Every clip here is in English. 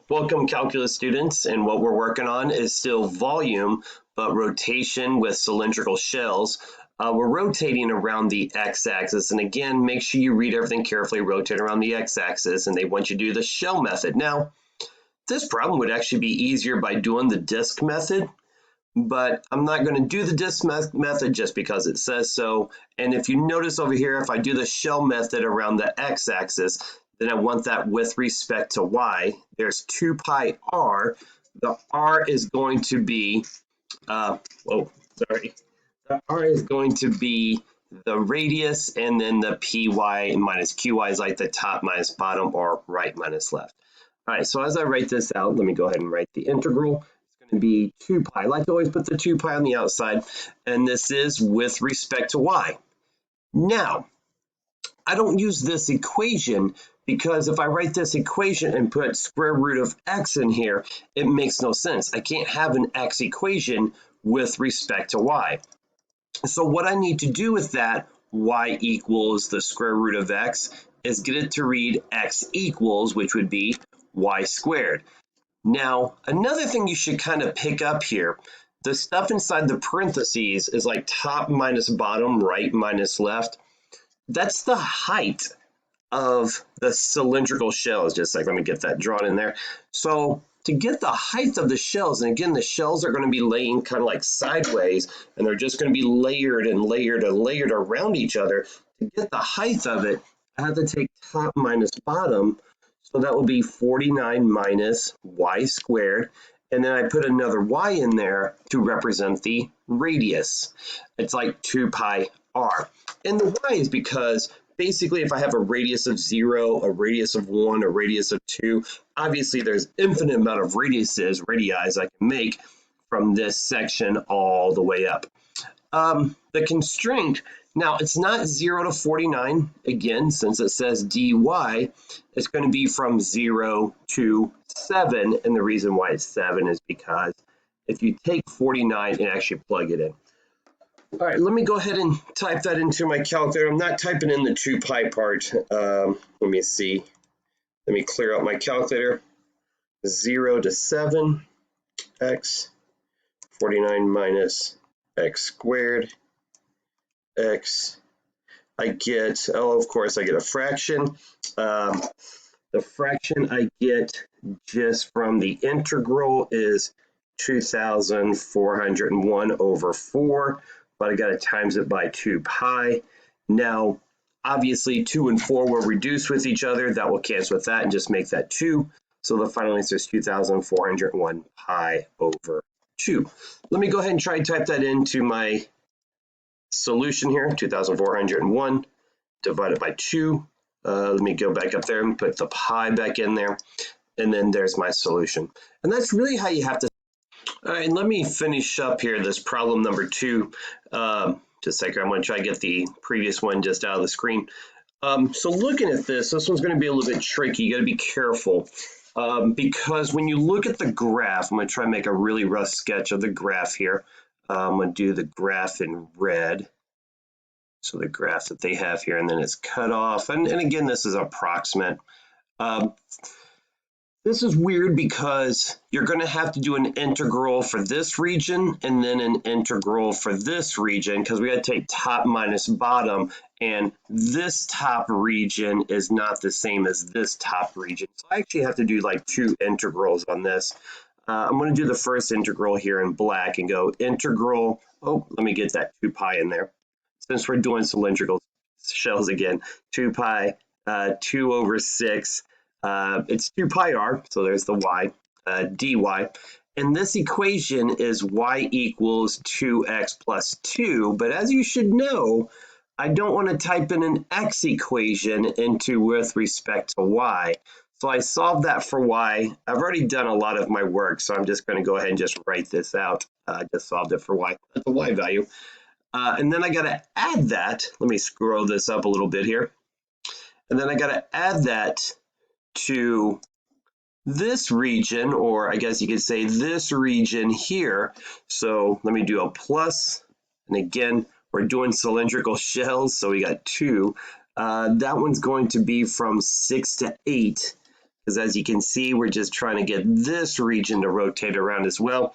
Welcome, calculus students, and what we're working on is still volume, but rotation with cylindrical shells. We're rotating around the x-axis, and again, make sure you read everything carefully, rotate around the x-axis, and they want you to do the shell method. Now, this problem would actually be easier by doing the disk method, but I'm not going to do the disk method just because it says so. And if you notice over here, if I do the shell method around the x-axis, then I want that with respect to y. There's 2 pi r. The r is going to be, the r is going to be the radius, and then the py minus qy is like the top minus bottom or right minus left. All right, so as I write this out, let me go ahead and write the integral. It's going to be 2 pi. I like to always put the 2 pi on the outside, and this is with respect to y. Now, I don't use this equation because if I write this equation and put square root of x in here, it makes no sense. I can't have an x equation with respect to y. So what I need to do with that, y equals the square root of x, is get it to read x equals, which would be y squared. Now, another thing you should kind of pick up here, the stuff inside the parentheses is like top minus bottom, right minus left. That's the height of the cylindrical shells. Just like, let me get that drawn in there. So to get the height of the shells, and again, the shells are going to be laying kind of like sideways, and they're just going to be layered and layered and layered around each other. To get the height of it, I have to take top minus bottom. So that will be 49 minus y squared. And then I put another y in there to represent the radius. It's like 2 pi r. And the y is because basically if I have a radius of 0, a radius of 1, a radius of 2, obviously there's infinite amount of radii I can make from this section all the way up. The constraint, now it's not 0 to 49, again, since it says dy, it's going to be from 0 to 7, and the reason why it's 7 is because if you take 49 and actually plug it in. All right, let me go ahead and type that into my calculator. I'm not typing in the 2 pi part. Let me see. Let me clear out my calculator. 0 to 7, x, 49 minus x squared, x. I get, oh, of course, I get a fraction. The fraction I get just from the integral is 2,401 over 4. But I got to times it by 2 pi. Now, obviously, 2 and 4 will reduce with each other. That will cancel with that and just make that 2. So the final answer is 2,401 pi over 2. Let me go ahead and try and type that into my solution here. 2,401 divided by 2. Let me go back up there and put the pi back in there. And then there's my solution. And that's really how you have to. All right, and let me finish up here this problem number 2. Just a second, I'm going to try to get the previous one just out of the screen. So looking at this one's going to be a little bit tricky. You got to be careful because when you look at the graph, I'm going to try and make a really rough sketch of the graph here. I'm going to do the graph in red. So the graph that they have here, and then it's cut off. And again, this is approximate. This is weird because you're going to have to do an integral for this region and then an integral for this region because we got to take top minus bottom, and this top region is not the same as this top region. So I actually have to do like 2 integrals on this. I'm going to do the first integral here in black and go integral. Oh, let me get that 2 pi in there. Since we're doing cylindrical shells again, 2 pi, 2 over 6. It's 2 pi r, so there's the y, dy. And this equation is y equals 2x plus 2. But as you should know, I don't want to type in an x equation into with respect to y. So I solved that for y. I've already done a lot of my work, so I'm just going to go ahead and just write this out. I just solved it for y. That's the y value. And then I got to add that. Let me scroll this up a little bit here. And then I got to add that to this region, or I guess you could say this region here. So let me do a plus, and again, we're doing cylindrical shells, so we got 2. That one's going to be from 6 to 8, because as you can see, we're just trying to get this region to rotate around as well.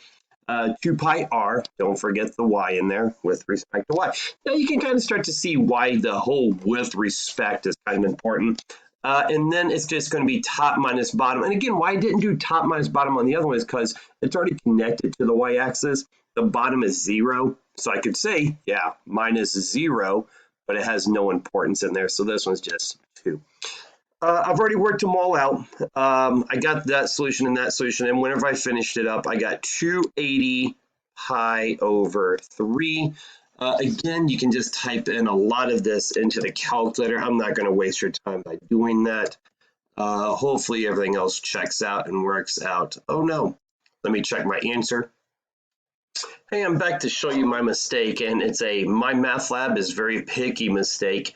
2 pi r, don't forget the y in there with respect to y. Now you can kind of start to see why the whole with respect is kind of important. And then it's just going to be top minus bottom. And again, why I didn't do top minus bottom on the other one is because it's already connected to the y-axis. The bottom is 0. So I could say, yeah, minus 0, but it has no importance in there. So this one's just 2. I've already worked them all out. I got that solution and that solution. And whenever I finished it up, I got 280 pi over 3. Again, you can just type in a lot of this into the calculator. I'm not going to waste your time by doing that. Hopefully everything else checks out and works out. Oh no, let me check my answer. Hey, I'm back to show you my mistake, and it's a My Math Lab is very picky mistake.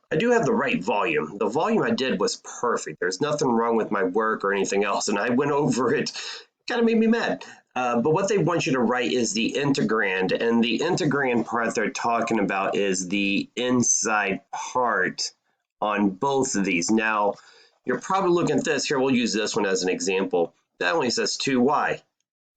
I do have the right volume. The volume I did was perfect. There's nothing wrong with my work or anything else, and I went over it. Kind of made me mad. But what they want you to write is the integrand, and the integrand part they're talking about is the inside part on both of these. Now, you're probably looking at this. Here, we'll use this one as an example. That only says 2y.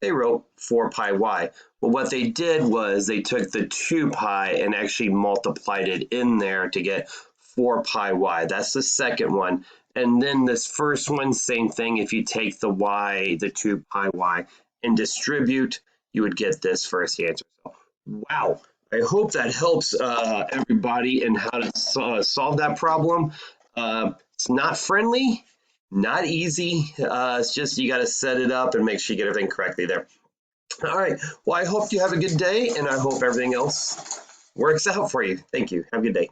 They wrote 4 pi y. Well, what they did was they took the 2 pi and actually multiplied it in there to get 4 pi y. That's the second one. And then this first one, same thing. If you take the y, the 2 pi y, and distribute, you would get this first answer. So, wow. I hope that helps everybody in how to solve that problem. It's not friendly. Not easy. It's just you got to set it up and make sure you get everything correctly there. All right. Well, I hope you have a good day, and I hope everything else works out for you. Thank you. Have a good day.